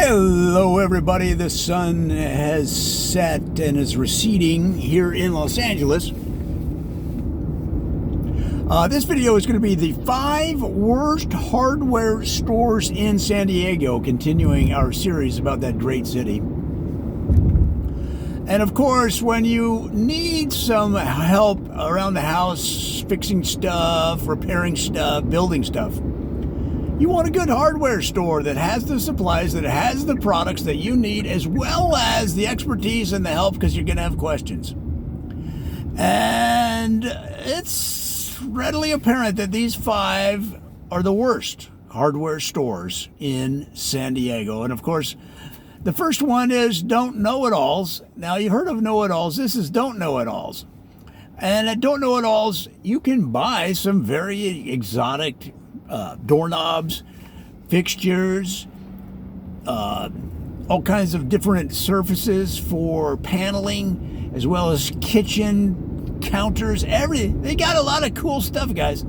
Hello everybody, the sun has set and is receding here in Los Angeles. This video is going to be the 5 worst hardware stores in San Diego, continuing our series about that great city. And of course, when you need some help around the house, fixing stuff, repairing stuff, building stuff, you want a good hardware store that has the supplies, that has the products that you need, as well as the expertise and the help, because you're going to have questions. And it's readily apparent that these 5 are the worst hardware stores in San Diego. And of course, the first one is Don't Know-It-Alls. Now, you heard of Know-It-Alls. This is Don't Know-It-Alls. And at Don't Know-It-Alls, you can buy some very exotic doorknobs, fixtures, all kinds of different surfaces for paneling, as well as kitchen counters, everything. They got a lot of cool stuff, guys.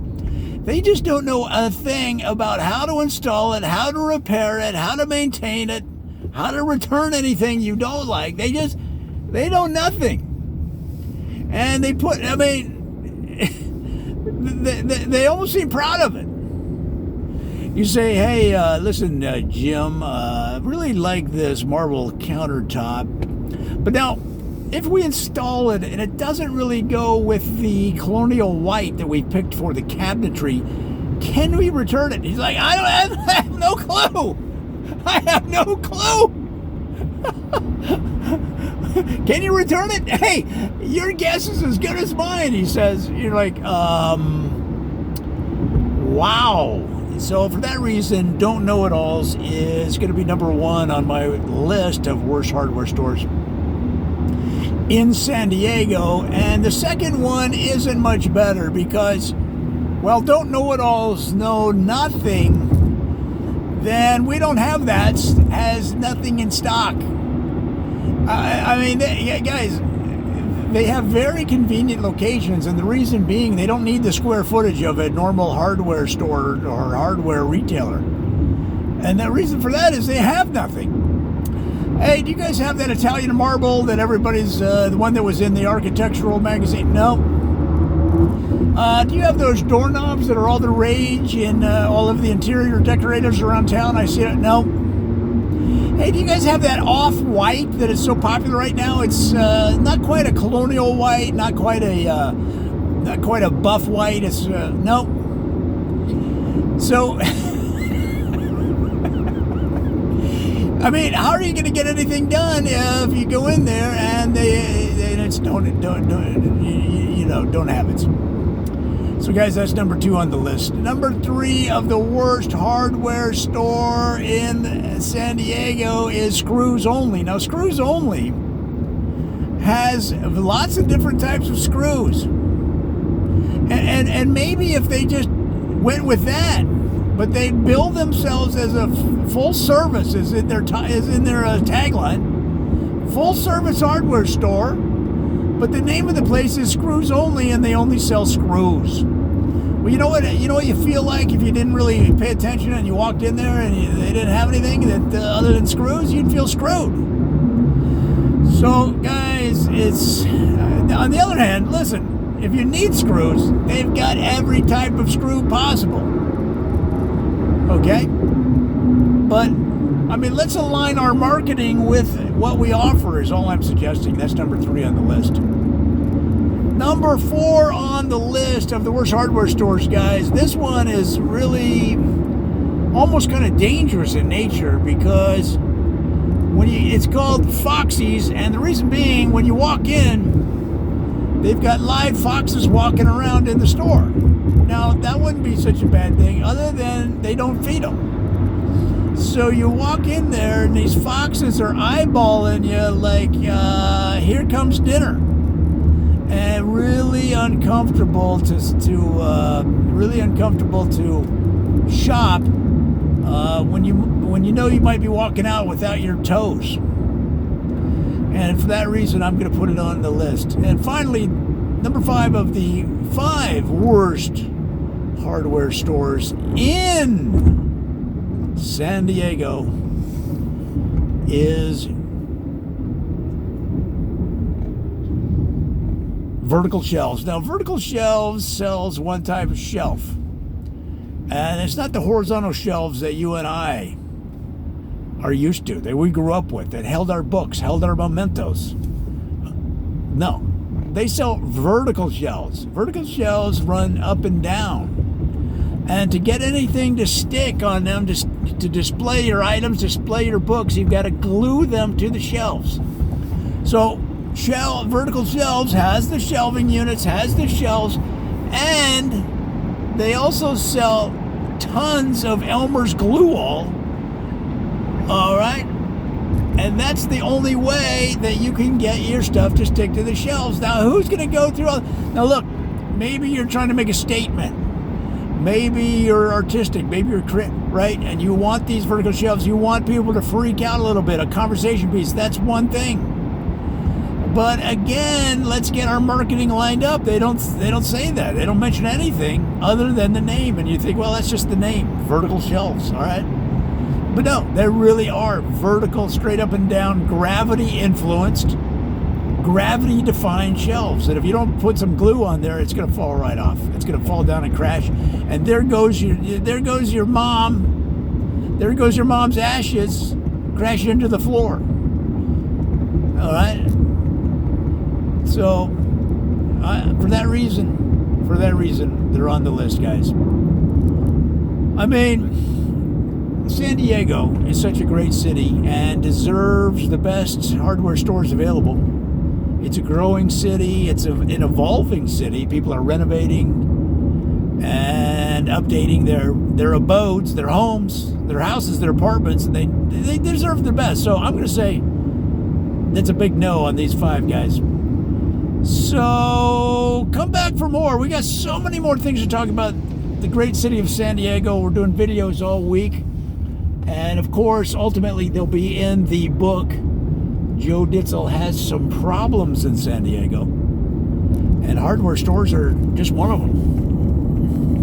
They just don't know a thing about how to install it, how to repair it, how to maintain it, how to return anything you don't like. They know nothing. And they almost seem proud of it. You say, hey, listen, Jim, really like this marble countertop. But now, if we install it and it doesn't really go with the colonial white that we picked for the cabinetry, can we return it? He's like, I have no clue. I have no clue. Can you return it? Hey, your guess is as good as mine, he says. You're like, wow. So for that reason, Don't Know-It-Alls is going to be number 1 on my list of worst hardware stores in San Diego. And the second one isn't much better because, well, Don't Know-It-Alls know nothing, then we don't have that, has nothing in stock. Guys, they have very convenient locations, and the reason being they don't need the square footage of a normal hardware store or hardware retailer. And the reason for that is they have nothing. Hey, do you guys have that Italian marble that everybody's, the one that was in the architectural magazine? No. Do you have those doorknobs that are all the rage in all of the interior decorators around town? I see it. No. Hey, do you guys have that off-white that is so popular right now? It's not quite a colonial white, not quite a buff white. It's no. So, I mean, how are you going to get anything done if you go in there and it's don't have it? So, guys, that's number 2 on the list. Number 3 of the worst hardware store in San Diego is Screws Only. Now, Screws Only has lots of different types of screws. And maybe if they just went with that, but they bill themselves as a full service, is in their tagline, full service hardware store. But the name of the place is Screws Only, and they only sell screws. Well, you know what you feel like if you didn't really pay attention and you walked in there and they didn't have anything that other than screws, you'd feel screwed. So, guys, it's on the other hand, listen, if you need screws, they've got every type of screw possible. Okay? But I mean, let's align our marketing with what we offer is all I'm suggesting. That's number 3 on the list. Number 4 on the list of the worst hardware stores, guys. This one is really almost kind of dangerous in nature because it's called Foxy's, and the reason being, when you walk in, they've got live foxes walking around in the store. Now, that wouldn't be such a bad thing other than they don't feed them. So you walk in there and these foxes are eyeballing you like, here comes dinner. And really uncomfortable to shop when you know you might be walking out without your toes. And for that reason, I'm going to put it on the list. And finally, number 5 of the 5 worst hardware stores in San Diego is vertical shelves. Now, vertical shelves sells one type of shelf, and it's not the horizontal shelves that you and I are used to, that we grew up with, that held our books, held our mementos. No, they sell vertical shelves. Vertical shelves run up and down, and to get anything to stick on them, to display your items, display your books, you've got to glue them to the shelves. So vertical shelves has the shelving units, has the shelves, and they also sell tons of Elmer's glue all right? And that's the only way that you can get your stuff to stick to the shelves. Now, who's going to go through all... Now, look, maybe you're trying to make a statement. Maybe you're artistic. Maybe you're right? And you want these vertical shelves. You want people to freak out a little bit. A conversation piece. That's one thing. But again, let's get our marketing lined up. They don't say that. They don't mention anything other than the name. And you think, well, that's just the name. Vertical shelves, all right? But no, they really are vertical, straight up and down, gravity-influenced, gravity-defined shelves. And if you don't put some glue on there, it's going to fall right off. It's going to fall down and crash. And there goes your mom. There goes your mom's ashes crashing into the floor. All right. So, for that reason, they're on the list, guys. I mean, San Diego is such a great city and deserves the best hardware stores available. It's a growing city. It's an evolving city. People are renovating and updating their abodes, their homes, their houses, their apartments, and they deserve the best. So I'm going to say that's a big no on these 5 guys. So come back for more. We got so many more things to talk about the great city of San Diego. We're doing videos all week. And of course, ultimately, they'll be in the book. Joe Ditzel has some problems in San Diego. And hardware stores are just one of them.